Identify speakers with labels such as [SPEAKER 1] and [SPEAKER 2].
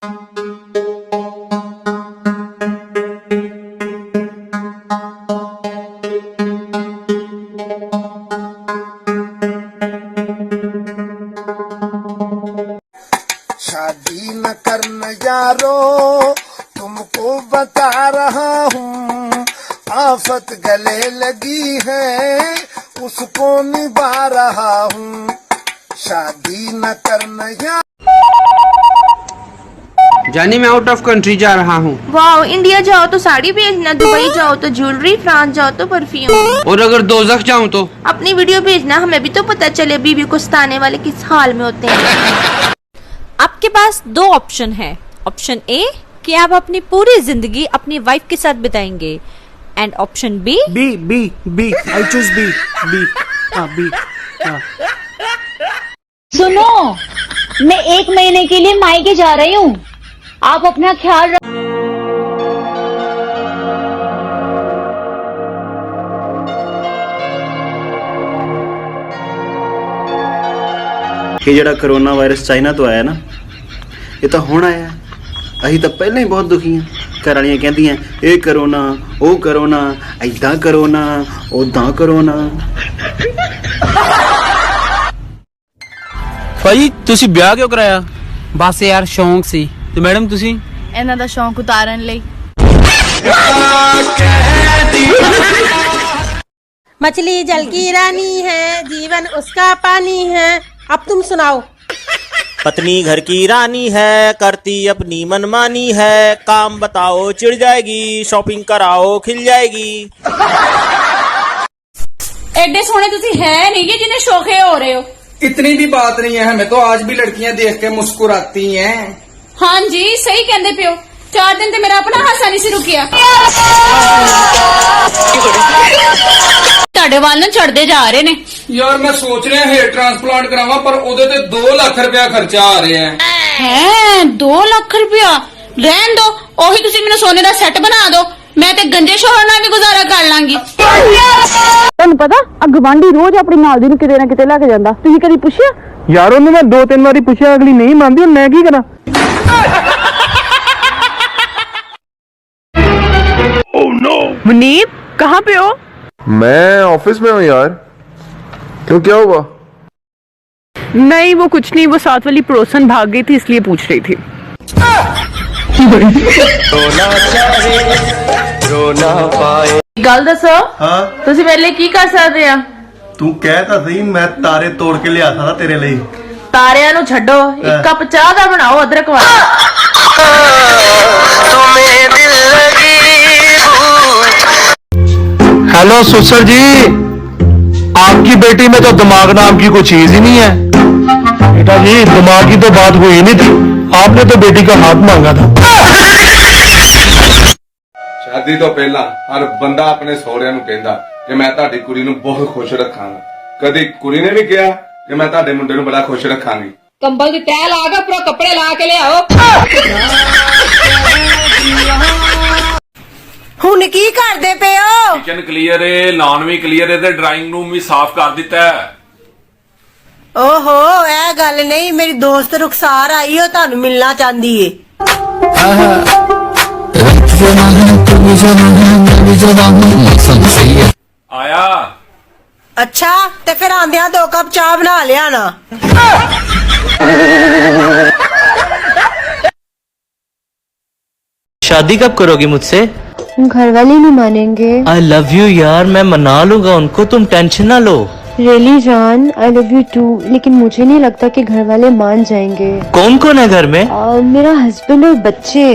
[SPEAKER 1] शादी न करना यारो तुमको बता रहा हूँ, आफत गले लगी है उसको निभा रहा हूँ। शादी न करना यारो।
[SPEAKER 2] जानी मैं आउट ऑफ कंट्री जा रहा हूँ।
[SPEAKER 3] वाओ, इंडिया जाओ तो साड़ी भेजना, दुबई जाओ तो ज्वेलरी, फ्रांस जाओ तो परफ्यूम।
[SPEAKER 2] और अगर दोज़ख जाऊँ तो?
[SPEAKER 3] अपनी वीडियो भेजना, हमें भी तो पता चले बीवी को सताने वाले किस हाल में होते हैं।
[SPEAKER 4] आपके पास दो ऑप्शन है। ऑप्शन ए कि आप अपनी पूरी जिंदगी अपनी वाइफ के साथ बिताएंगे, and option B
[SPEAKER 5] B I choose B B.
[SPEAKER 6] सुनो, मैं 1 महीने के लिए मायके जा रही हूँ, आप अपना ख्याल रख।
[SPEAKER 7] कि ਜਿਹੜਾ कोरोना वायरस चाइना तो आया ना, ये तो हुण आया, असीं तो पहले ही बहुत दुखी हैं। घर वालियां कहंदियां ये करोना वो करोना, ऐदां करोना उदां करोना।
[SPEAKER 8] भाई तुसी ब्याह क्यों कराया?
[SPEAKER 2] बस यार शौक सी।
[SPEAKER 8] ਤੇ ਮੈਡਮ ਤੁਸੀਂ?
[SPEAKER 3] ਇਹਨਾਂ ਦਾ ਸ਼ੌਂਕ ਉਤਾਰਨ ਲਈ।
[SPEAKER 9] मछली जल की रानी है, जीवन उसका पानी है। अब तुम सुनाओ।
[SPEAKER 10] पत्नी घर की रानी है, करती अपनी मनमानी है, काम बताओ चिढ़ जाएगी, शॉपिंग कराओ खिल जाएगी।
[SPEAKER 6] एडे सोने तुसी है नहीं कि जिन्हें शौके हो रहे हो।
[SPEAKER 5] इतनी भी बात नहीं है, हमें तो आज भी लड़कियां देख के मुस्कुराती हैं।
[SPEAKER 6] हाँ जी, सही कहते पियो। 4 दिन तो मेरा अपना हासा नहीं सी रुकिया। ਤੁਹਾਡੇ ਵੱਲ ਨੂੰ ਚੜਦੇ ਜਾ ਰਹੇ ਨੇ।
[SPEAKER 5] यार मैं सोच रहा हेयर ट्रांसप्लांट करावा, पर ओदे ते 2 लाख रुपया खर्चा आ रहा
[SPEAKER 6] है। 2 लाख रुपया रहन दो, ओही तुसी मैनू सोने का सैट बना दो, मैं ते गंजे शोहर नाल भी गुजारा कर लांगी।
[SPEAKER 9] ਤੁਹਾਨੂੰ ਪਤਾ ਗਵਾਂਢੀ ਰੋਜ਼ ਆਪਣੀ ਨਾਲ ਦੀ ਨੂੰ ਕਿਤੇ ਨਾ ਕਿਤੇ ਲੈ ਕੇ ਜਾਂਦਾ, ਤੁਸੀਂ ਕਦੀ ਪੁੱਛਿਆ?
[SPEAKER 5] यार ਉਹਨੂੰ मैं 2-3 बारी पूछा, अगली नहीं मानती, मैं की करा।
[SPEAKER 1] Oh no!
[SPEAKER 9] मुनीब कहाँ पे हो?
[SPEAKER 1] मैं ऑफिस में हूँ यार। क्यों, क्या हुआ?
[SPEAKER 9] नहीं वो कुछ नहीं, वो साथ वाली पड़ोसन भाग गई थी इसलिए पूछ रही थी। गल दसो।
[SPEAKER 7] हाँ
[SPEAKER 9] तुसी पहले की कर सकते आ?
[SPEAKER 7] तू कह तां सही, मैं तारे तोड़ के लिया था तेरे लिए।
[SPEAKER 9] तारियां नु छड्डो, एक कप चाह दा बनाओ अदरक वाला।
[SPEAKER 5] हेलो सुसर जी, आपकी बेटी में तो दिमाग नाम की कोई चीज ही नहीं है। बेटा जी, दिमाग की तो बात हुई नहीं थी, आपने तो बेटी का हाथ मांगा था।
[SPEAKER 1] शादी तो पहला हर बंदा अपने सहुरिਆਂ ਨੂੰ ਕਹਿੰਦਾ ਕਿ ਮੈਂ ਤੁਹਾਡੀ ਕੁੜੀ ਨੂੰ ਬਹੁਤ ਖੁਸ਼ ਰੱਖਾਂਗਾ। ਕਦੀ ਕੁੜੀ ਨੇ ਵੀ ਕਿਹਾ ਕਿ ਮੈਂ ਤੁਹਾਡੇ ਮੁੰਡੇ ਨੂੰ ਬੜਾ ਖੁਸ਼ ਰੱਖਾਂਗੀ।
[SPEAKER 6] कंबल की तह ला के पूरा कपड़े ला के ले आओ।
[SPEAKER 9] ਹੁਣ ਕੀ ਕਰਦੇ ਪਏ ਹੋ?
[SPEAKER 1] ਕਿਚਨ ਕਲੀਅਰ ਹੈ, ਲਾਨ ਵੀ ਕਲੀਅਰ ਹੈ ਤੇ ਡਰਾਇੰਗ ਰੂਮ ਵੀ ਸਾਫ਼ ਕਰ ਦਿੱਤਾ ਹੈ।
[SPEAKER 9] ਓਹੋ ਇਹ ਗੱਲ ਨਹੀਂ, ਮੇਰੀ ਦੋਸਤ ਰੁਖਸਾਰ ਆਈ, ਉਹ ਤੁਹਾਨੂੰ ਮਿਲਣਾ ਚਾਹੁੰਦੀ ਏ।
[SPEAKER 1] ਆਇਆ
[SPEAKER 9] ਅੱਛਾ, ਤੇ ਫਿਰ ਆਂਦਿਆਂ 2 ਕੱਪ ਚਾਹ ਬਣਾ ਲਿਆ ਨਾ।
[SPEAKER 10] शादी कब करोगी मुझसे?
[SPEAKER 3] घर वाले नहीं मानेंगे।
[SPEAKER 10] आई लव यू यार, मैं मना लूंगा उनको, तुम टेंशन ना लो।
[SPEAKER 3] रियली जान, आई लव यू टू, लेकिन मुझे नहीं लगता कि घर वाले मान जाएंगे।
[SPEAKER 10] कौन कौन है घर में?
[SPEAKER 3] मेरा हस्बैंड और बच्चे।